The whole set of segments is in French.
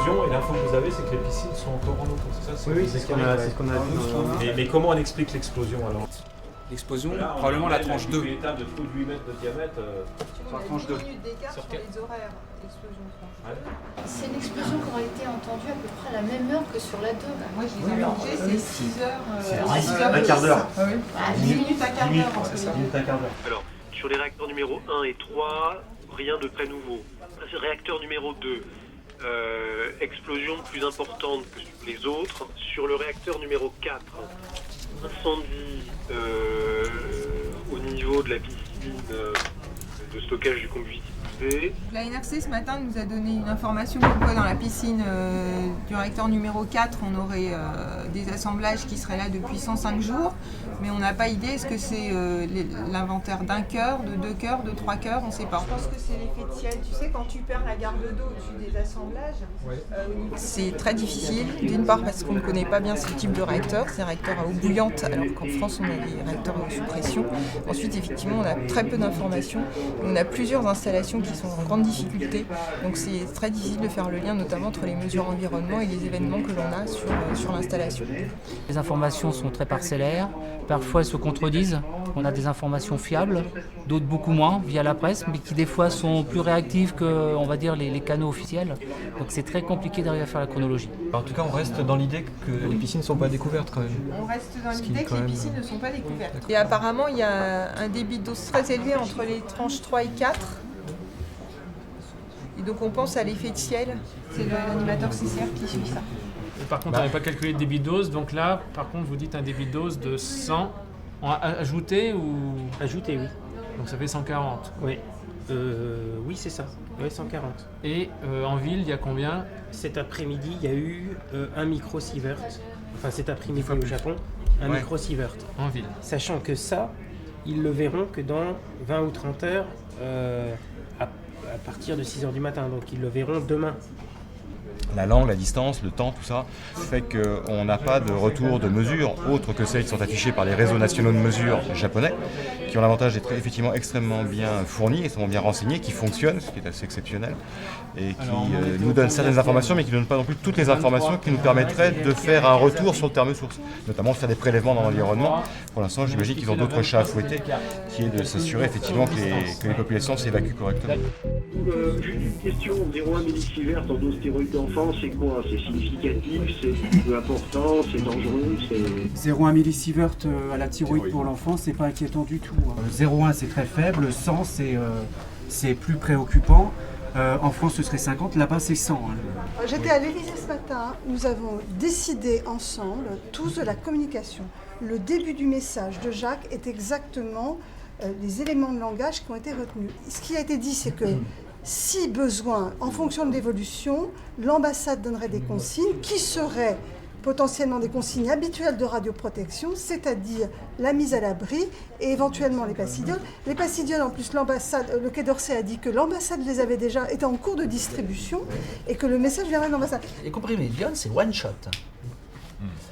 l'explosion et l'info que vous avez, c'est que les piscines sont encore en eau. C'est ça? Oui, c'est ce qu'on a dit. Mais comment on explique l'explosion alors? L'explosion, probablement la tranche 2. Une étape de trou de 8 mètres de diamètre. Sur la tranche 2. Minutes d'écart sur les horaires d'explosion tranche 2. C'est une explosion qui aurait été entendue à peu près à la même heure que sur la 2. Moi, je les ai mélangés, c'est 6 heures. Un quart d'heure. 10 minutes à quart d'heure. Alors, sur les réacteurs numéro 1 et 3, rien de très nouveau. Réacteur numéro 2, explosion plus importante que sur les autres. Sur le réacteur numéro 4, incendie au niveau de la piscine de stockage du combustible usé. La NRC ce matin nous a donné une information comme quoi dans la piscine du réacteur numéro 4, on aurait des assemblages qui seraient là depuis 105 jours, mais on n'a pas idée, est-ce que c'est l'inventaire d'un cœur, de 2 cœurs, de 3 cœurs, on ne sait pas. Je pense que c'est l'effet de ciel, tu sais, quand tu perds la garde d'eau au-dessus des assemblages. C'est très difficile, d'une part parce qu'on ne connaît pas bien ce type de réacteur, c'est un réacteur à eau bouillante, alors qu'en France on a des réacteurs sous pression. Ensuite, effectivement, on a très peu d'informations, on a plusieurs installations qui sont en grande difficulté, donc c'est très difficile de faire le lien, notamment entre les mesures environnement et les événements que l'on a sur l'installation. Les informations sont très parcellaires, parfois elles se contredisent, on a des informations fiables, d'autres beaucoup moins via la presse, mais qui des fois sont plus réactives que, on va dire, les canaux officiels, donc c'est très compliqué d'arriver à faire la chronologie. En tout cas, on reste dans l'idée que les piscines ne sont pas découvertes quand même. On reste dans l'idée que les piscines ne sont pas découvertes. Et apparemment, il y a un débit d'eau très élevé entre les tranches 3 et 4. Et donc on pense à l'effet de ciel, c'est l'animateur CCR qui suit ça. Et par contre, on n'avait pas calculé le débit de dose, donc là, par contre, vous dites un débit de dose de 100, ajouté ou... Ajouté, oui. Donc ça fait 140. Oui, oui c'est ça, oui, 140. Et en ville, il y a combien? Cet après-midi, il y a eu un micro-sievert, enfin cet après-midi au Japon, un micro-sievert. En ville. Sachant que ça, ils le verront que dans 20 ou 30 heures, à partir de 6h du matin, donc ils le verront demain. La langue, la distance, le temps, tout ça, fait qu'on n'a pas de retour de mesures autres que celles qui sont affichées par les réseaux nationaux de mesures japonais, qui ont l'avantage d'être effectivement extrêmement bien fournis, extrêmement bien renseignés, qui fonctionnent, ce qui est assez exceptionnel, et qui nous donnent certaines informations, mais qui ne donnent pas non plus toutes les informations qui nous permettraient de faire un retour sur le terme source, notamment de faire des prélèvements dans l'environnement. Pour l'instant, j'imagine qu'ils ont d'autres chats à fouetter, qui est de s'assurer effectivement que les populations s'évacuent correctement. Une question, 0,1 millisievert en dose stéroïde d'enfant, c'est quoi? C'est significatif, c'est peu important, c'est dangereux, c'est... 0,1 millisievert à la thyroïde pour l'enfant, c'est pas inquiétant du tout. 0,1 c'est très faible, 100 c'est plus préoccupant. En France ce serait 50, là-bas c'est 100. J'étais à l'Élysée ce matin, nous avons décidé ensemble, tous de la communication. Le début du message de Jacques est exactement les éléments de langage qui ont été retenus. Ce qui a été dit, c'est que si besoin, en fonction de l'évolution, l'ambassade donnerait des consignes qui seraient potentiellement des consignes habituelles de radioprotection, c'est-à-dire la mise à l'abri et éventuellement les passidioles. Les passidioles, en plus, l'ambassade, le Quai d'Orsay a dit que l'ambassade les avait déjà, étaient en cours de distribution et que le message viendrait de l'ambassade. Les comprimés d'iode, c'est one shot.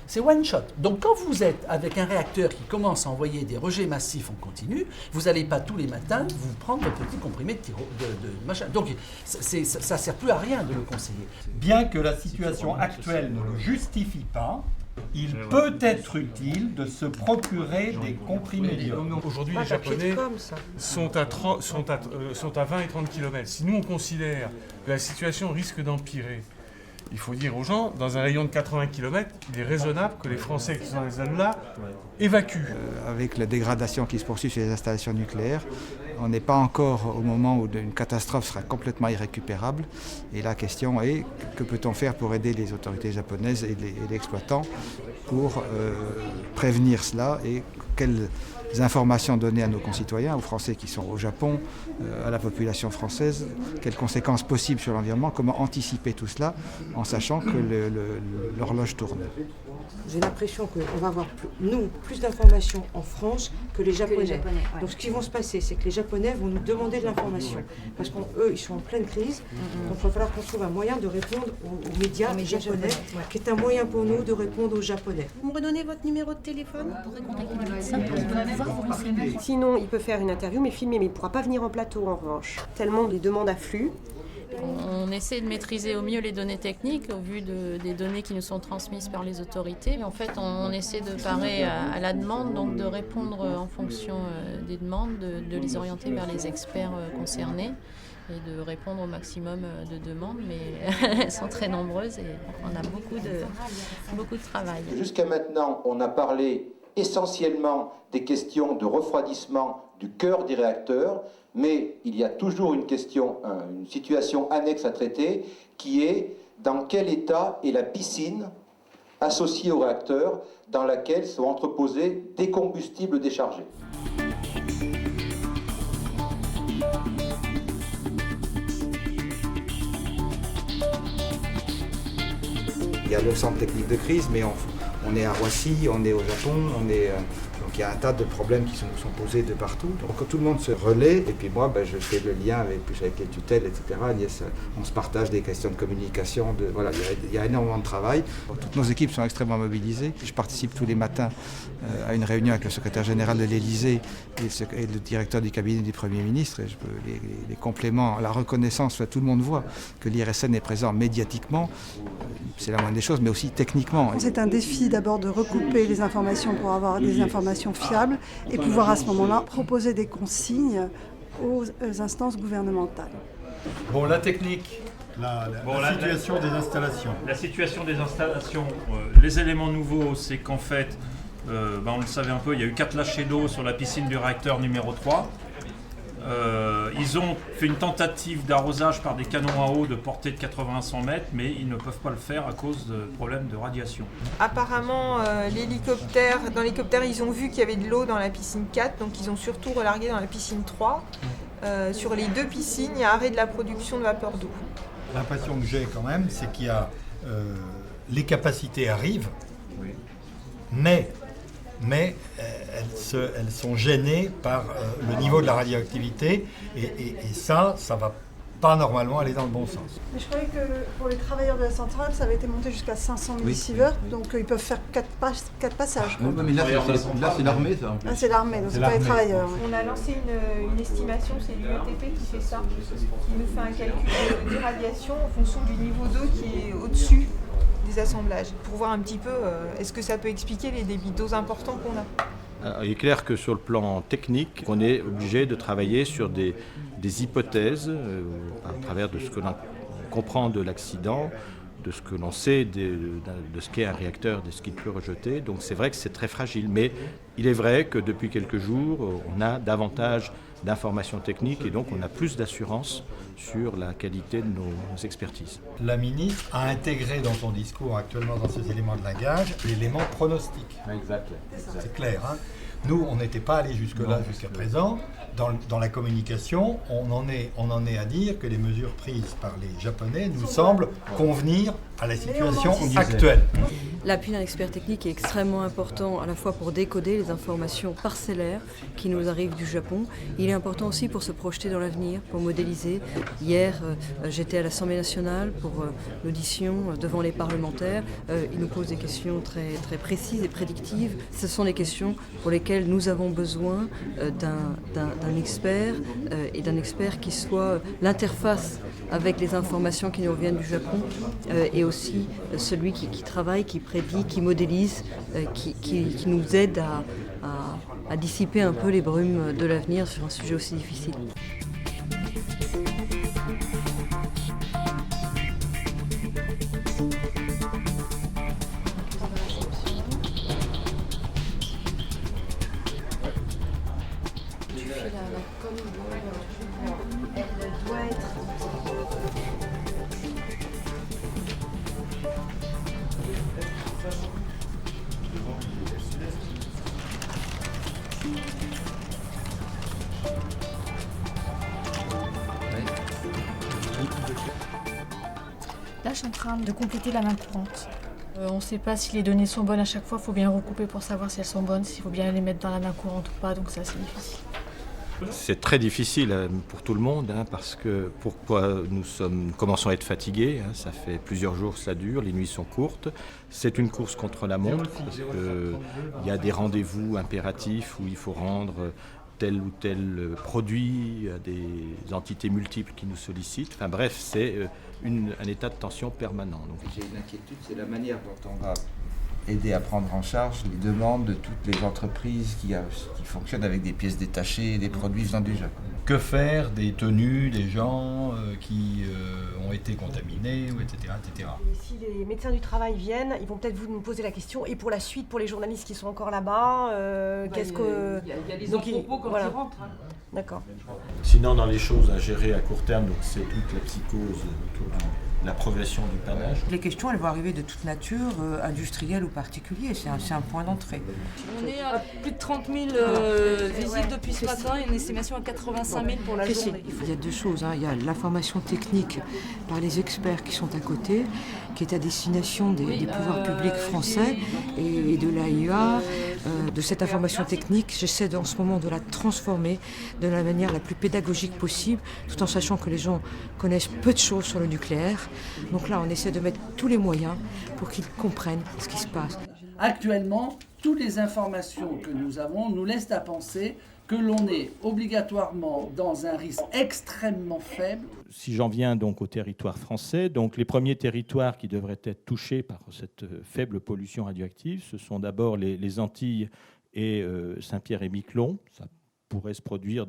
C'est one shot. Donc quand vous êtes avec un réacteur qui commence à envoyer des rejets massifs en continu, vous n'allez pas tous les matins vous prendre votre petit comprimé de machin. Donc ça ne sert plus à rien de le conseiller. Bien que la situation actuelle ne le justifie pas, il peut être utile de se procurer des comprimés d'iode. Aujourd'hui, les Japonais sont à 20 et 30 km. Si nous, on considère que la situation risque d'empirer, il faut dire aux gens, dans un rayon de 80 km, il est raisonnable que les Français qui sont dans les zones-là évacuent. Avec la dégradation qui se poursuit sur les installations nucléaires, on n'est pas encore au moment où une catastrophe sera complètement irrécupérable. Et la question est, que peut-on faire pour aider les autorités japonaises et les exploitants pour prévenir cela et quelles informations donner à nos concitoyens, aux Français qui sont au Japon, à la population française, quelles conséquences possibles sur l'environnement, comment anticiper tout cela en sachant que l'horloge tourne. J'ai l'impression qu'on va avoir, plus d'informations en France que les Japonais. Donc ce qui va se passer, c'est que les Japonais vont nous demander de l'information. Parce qu'eux, ils sont en pleine crise. Donc il va falloir qu'on trouve un moyen de répondre aux médias japonais, qui est un moyen pour nous de répondre aux Japonais. Vous me redonnez votre numéro de téléphone? Vous pourrez contacter le médecin pour pouvoir vous renseigner. Sinon, il peut faire une interview, mais filmer, mais il ne pourra pas venir en plateau en revanche. Tellement les demandes affluent. On essaie de maîtriser au mieux les données techniques au vu des données qui nous sont transmises par les autorités. Mais en fait, on essaie de parer à la demande, donc de répondre en fonction des demandes, de les orienter vers les experts concernés et de répondre au maximum de demandes, mais elles sont très nombreuses et on a beaucoup de travail. Jusqu'à maintenant, on a parlé essentiellement des questions de refroidissement du cœur des réacteurs, mais il y a toujours une situation annexe à traiter qui est dans quel état est la piscine associée au réacteur dans laquelle sont entreposés des combustibles déchargés. Il y a le centre technique de crise, mais on est à Roissy, on est au Japon, donc il y a un tas de problèmes qui sont posés de partout. Donc tout le monde se relaie, et puis moi je fais le lien avec les tutelles, etc. Agnès, on se partage des questions de communication, voilà, il y a énormément de travail. Toutes nos équipes sont extrêmement mobilisées. Je participe tous les matins à une réunion avec le secrétaire général de l'Élysée et le directeur du cabinet du Premier ministre. Et les compléments, la reconnaissance, tout le monde voit que l'IRSN est présent médiatiquement, c'est la moindre des choses, mais aussi techniquement. C'est un défi d'abord de recouper les informations pour avoir des informations fiables et pouvoir à ce moment-là proposer des consignes aux instances gouvernementales. Bon, la technique, la situation des installations. La situation des installations, les éléments nouveaux, c'est qu'en fait, on le savait un peu, il y a eu 4 lâchers d'eau sur la piscine du réacteur numéro 3. Ils ont fait une tentative d'arrosage par des canons à eau de portée de 80 à 100 mètres, mais ils ne peuvent pas le faire à cause de problèmes de radiation. Apparemment, dans l'hélicoptère, ils ont vu qu'il y avait de l'eau dans la piscine 4, donc ils ont surtout relargué dans la piscine 3. Sur les 2 piscines, il y a arrêt de la production de vapeur d'eau. L'impression que j'ai quand même, c'est qu'il y a les capacités arrivent, mais elles sont gênées par le niveau de la radioactivité et ça va pas normalement aller dans le bon sens. Mais je croyais que pour les travailleurs de la centrale, ça avait été monté jusqu'à 500 millisieverts, donc ils peuvent faire 4 passages. Oui, mais là c'est l'armée, ça. Ah, c'est l'armée, donc c'est pas les travailleurs. On a lancé une estimation, c'est l'UETP qui fait ça, qui nous fait un calcul d'irradiation en fonction du niveau d'eau qui est au-dessus des assemblages, pour voir un petit peu est-ce que ça peut expliquer les débits d'eau importants qu'on a. Il est clair que sur le plan technique, on est obligé de travailler sur des hypothèses à travers de ce que l'on comprend de l'accident, de ce que l'on sait de ce qu'est un réacteur, de ce qu'il peut rejeter. Donc c'est vrai que c'est très fragile, mais il est vrai que depuis quelques jours, on a davantage d'informations techniques et donc on a plus d'assurance sur la qualité de nos expertises. La ministre a intégré dans son discours actuellement dans ses éléments de langage l'élément pronostic. Exact. C'est clair. Hein. Nous, on n'était pas allé jusque-là jusqu'à présent. Dans la communication, on en est à dire que les mesures prises par les Japonais nous semblent convenir à la situation actuelle. L'appui d'un expert technique est extrêmement important à la fois pour décoder les informations parcellaires qui nous arrivent du Japon. Il est important aussi pour se projeter dans l'avenir, pour modéliser. Hier, j'étais à l'Assemblée nationale pour l'audition devant les parlementaires. Ils nous posent des questions très, très précises et prédictives. Ce sont des questions pour lesquelles nous avons besoin d'un expert et d'un expert qui soit l'interface avec les informations qui nous viennent du Japon et aussi celui qui travaille, qui prédit, qui modélise, qui nous aide à dissiper un peu les brumes de l'avenir sur un sujet aussi difficile. Elle doit être... Là, je suis en train de compléter la main courante. On ne sait pas si les données sont bonnes à chaque fois, il faut bien recouper pour savoir si elles sont bonnes, s'il faut bien les mettre dans la main courante ou pas, donc c'est assez difficile. C'est très difficile pour tout le monde, parce que pourquoi nous commençons à être fatigués, ça fait plusieurs jours que ça dure, les nuits sont courtes. C'est une course contre la montre, parce qu'il y a des rendez-vous impératifs où il faut rendre tel ou tel produit, à des entités multiples qui nous sollicitent. Enfin bref, c'est un état de tension permanent. J'ai une inquiétude, c'est la manière dont on va aider à prendre en charge les demandes de toutes les entreprises qui fonctionnent avec des pièces détachées et des produits venant du Japon. Que faire des tenues des gens qui ont été contaminés, etc., etc. Et si les médecins du travail viennent, ils vont peut-être vous nous poser la question. Et pour la suite, pour les journalistes qui sont encore là-bas, qu'est-ce que... Il y a les entrepôts quand ils rentrent. Hein. D'accord. Sinon, dans les choses à gérer à court terme, donc c'est toute la psychose autour de la progression du panache. Les questions, elles vont arriver de toute nature, industrielle ou particulière, c'est un point d'entrée. On est à plus de 30 000 visites depuis ce matin et une estimation à 85 000 pour la journée. Il y a deux choses, il y a l'information technique par les experts qui sont à côté, qui est à destination des pouvoirs publics français et de l'AIA. De cette information technique, j'essaie en ce moment de la transformer de la manière la plus pédagogique possible, tout en sachant que les gens connaissent peu de choses sur le nucléaire. Donc là, on essaie de mettre tous les moyens pour qu'ils comprennent ce qui se passe. Actuellement, toutes les informations que nous avons nous laissent à penser que l'on est obligatoirement dans un risque extrêmement faible. Si j'en viens donc au territoire français, donc les premiers territoires qui devraient être touchés par cette faible pollution radioactive, ce sont d'abord les Antilles et Saint-Pierre-et-Miquelon. Ça pourrait se produire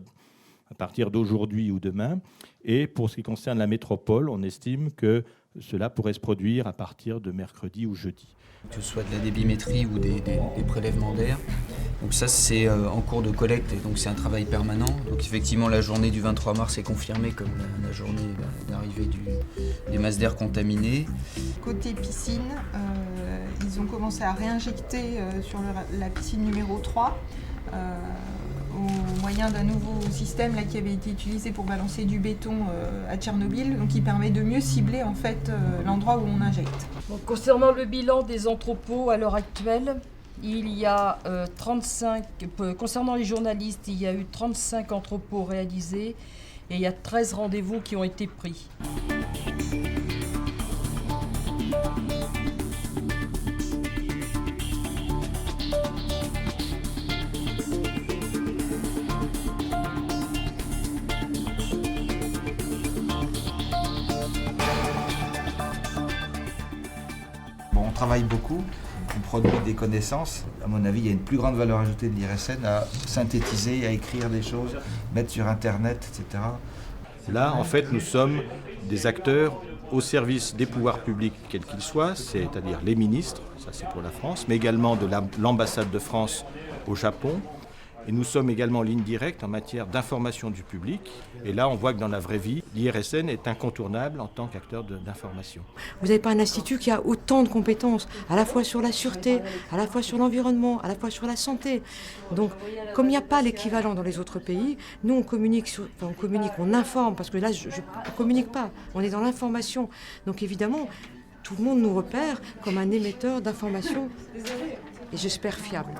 à partir d'aujourd'hui ou demain. Et pour ce qui concerne la métropole, on estime que cela pourrait se produire à partir de mercredi ou jeudi. Que ce soit de la débimétrie ou des prélèvements d'air. Donc ça, c'est en cours de collecte et donc c'est un travail permanent. Donc effectivement, la journée du 23 mars est confirmée comme la journée d'arrivée des masses d'air contaminées. Côté piscine, ils ont commencé à réinjecter sur la piscine numéro 3 au moyen d'un nouveau système qui avait été utilisé pour balancer du béton à Tchernobyl, donc qui permet de mieux cibler en fait l'endroit où on injecte. Donc, concernant le bilan des entrepôts à l'heure actuelle, il y a 35, concernant les journalistes, il y a eu 35 entrepôts réalisés et il y a 13 rendez-vous qui ont été pris. On travaille beaucoup, on produit des connaissances. À mon avis, il y a une plus grande valeur ajoutée de l'IRSN à synthétiser, à écrire des choses, mettre sur Internet, etc. Là, en fait, nous sommes des acteurs au service des pouvoirs publics, quels qu'ils soient, c'est-à-dire les ministres, ça c'est pour la France, mais également de l'ambassade de France au Japon. Et nous sommes également en ligne directe en matière d'information du public. Et là, on voit que dans la vraie vie, l'IRSN est incontournable en tant qu'acteur d'information. Vous n'avez pas un institut qui a autant de compétences, à la fois sur la sûreté, à la fois sur l'environnement, à la fois sur la santé. Donc, comme il n'y a pas l'équivalent dans les autres pays, nous, on communique, on informe, parce que là, je ne communique pas, on est dans l'information. Donc, évidemment, tout le monde nous repère comme un émetteur d'informations, et j'espère fiable.